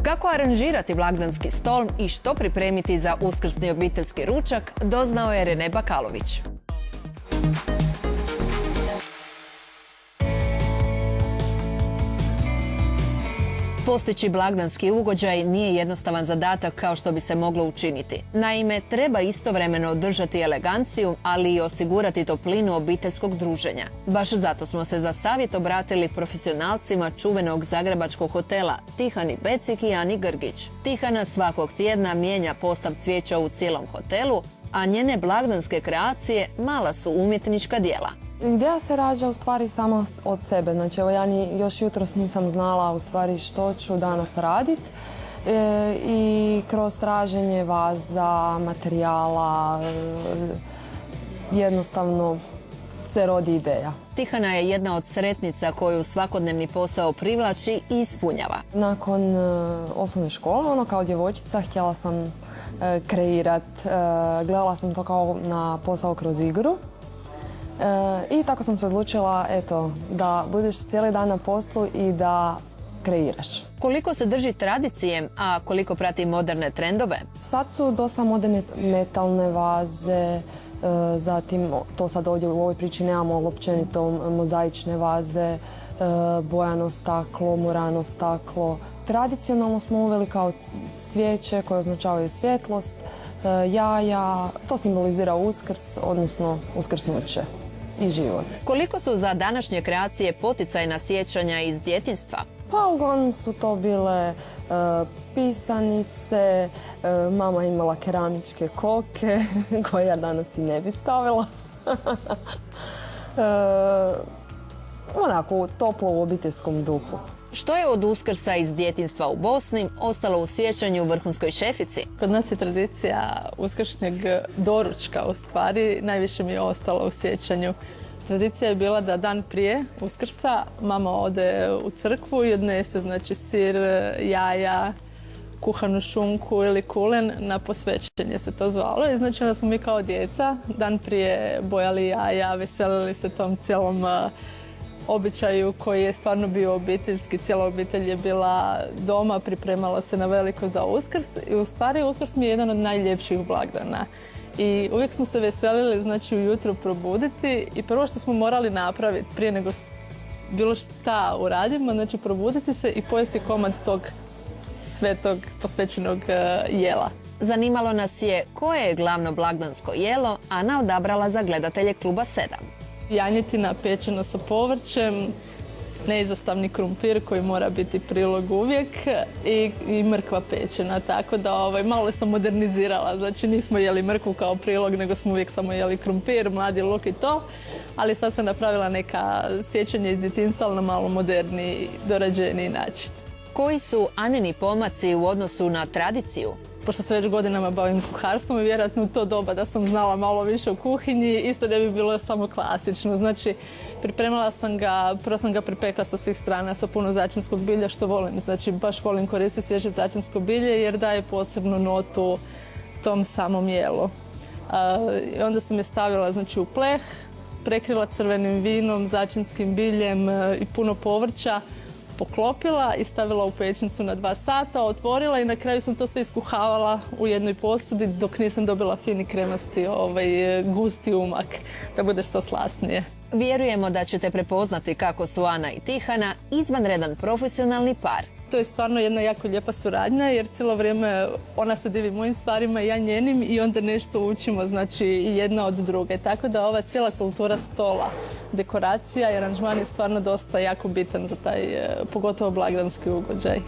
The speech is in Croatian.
Kako aranžirati blagdanski stol i što pripremiti za uskrsni obiteljski ručak, doznao je Rene Bakalović. Postići blagdanski ugođaj nije jednostavan zadatak kao što bi se moglo učiniti. Naime, treba istovremeno održati eleganciju, ali i osigurati toplinu obiteljskog druženja. Baš zato smo se za savjet obratili profesionalcima čuvenog zagrebačkog hotela Tihani Becik i Ani Grgić. Tihana svakog tjedna mijenja postav cvijeća u cijelom hotelu, a njene blagdanske kreacije mala su umjetnička djela. Ideja se rađa u stvari samo od sebe. Znači, evo, ja još jutros nisam znala u stvari što ću danas raditi. I kroz traženje vaza, materijala, jednostavno se rodi ideja. Tihana je jedna od sretnica koju svakodnevni posao privlači i ispunjava. Nakon osnovne škole, kao djevojčica, htjela sam kreirati. Gledala sam to kao na posao kroz igru. I tako sam se odlučila, da budeš cijeli dan na poslu i da kreiraš. Koliko se drži tradicije, a koliko prati moderne trendove? Sad su dosta moderne metalne vaze, zatim to sad ovdje u ovoj priči nemamo općenito mozaične vaze, bojano staklo, murano staklo. Tradicionalno smo uveli kao svijeće koje označavaju svjetlost, jaja, to simbolizira Uskrs, odnosno uskrsnuće i život. Koliko su za današnje kreacije poticajna sjećanja iz djetinjstva? Pa uglavnom su to bile pisanice, mama imala keramičke koke koje ja danas i ne bi stavila. Onako toplo u obiteljskom duhu. Što je od Uskrsa iz djetinjstva u Bosni ostalo u sjećanju vrhunskoj šefici? Kod nas je tradicija uskršnjeg doručka, u stvari najviše mi je ostalo u sjećanju. Tradicija je bila da dan prije Uskrsa mama ode u crkvu i odnese sir, jaja, kuhanu šunku ili kulen na posvećenje se to zvalo. I znači onda smo mi kao djeca dan prije bojali jaja, veselili se tom cijelom običaju koji je stvarno bio obiteljski. Cijela obitelj je bila doma, pripremala se na veliko za Uskrs i u stvari Uskrs mi je jedan od najljepših blagdana. I uvijek smo se veselili ujutro probuditi i prvo što smo morali napraviti prije nego bilo šta uradimo, probuditi se i pojesti komad tog svetog posvećenog jela. Zanimalo nas je koje je glavno blagdansko jelo Ana odabrala za gledatelje Kluba 7. Janjetina pečena sa povrćem, neizostavni krumpir koji mora biti prilog uvijek i mrkva pečena, tako da malo sam modernizirala. Znači nismo jeli mrkvu kao prilog, nego smo uvijek samo jeli krumpir, mladi luk i to. Ali sad sam napravila neka sjećanja iz djetinjstva, ali na malo moderniji, dorađeniji način. Koji su Anini pomaci u odnosu na tradiciju? Pošto se već godinama bavim kuharstvom i vjerojatno u to doba da sam znala malo više o kuhinji, isto ne bi bilo samo klasično. Znači, pripremala sam ga, prvo sam ga pripekla sa svih strana sa puno začinskog bilja, što volim. Znači, baš volim koristiti svježe začinsko bilje jer daje posebnu notu tom samom jelu. I onda sam je stavila u pleh, prekrila crvenim vinom, začinskim biljem i puno povrća, poklopila i stavila u pećnicu na 2 sata, otvorila i na kraju sam to sve iskuhavala u jednoj posudi dok nisam dobila fini kremasti gusti umak, da bude što slasnije. Vjerujemo da ćete prepoznati kako su Ana i Tihana izvanredan profesionalni par. To je stvarno jedna jako lijepa suradnja jer cijelo vrijeme ona se divi mojim stvarima, ja njenim i onda nešto učimo, znači jedna od druge. Tako da ova cijela kultura stola, dekoracija i aranžman je stvarno dosta jako bitan za taj, pogotovo blagdanski ugođaj.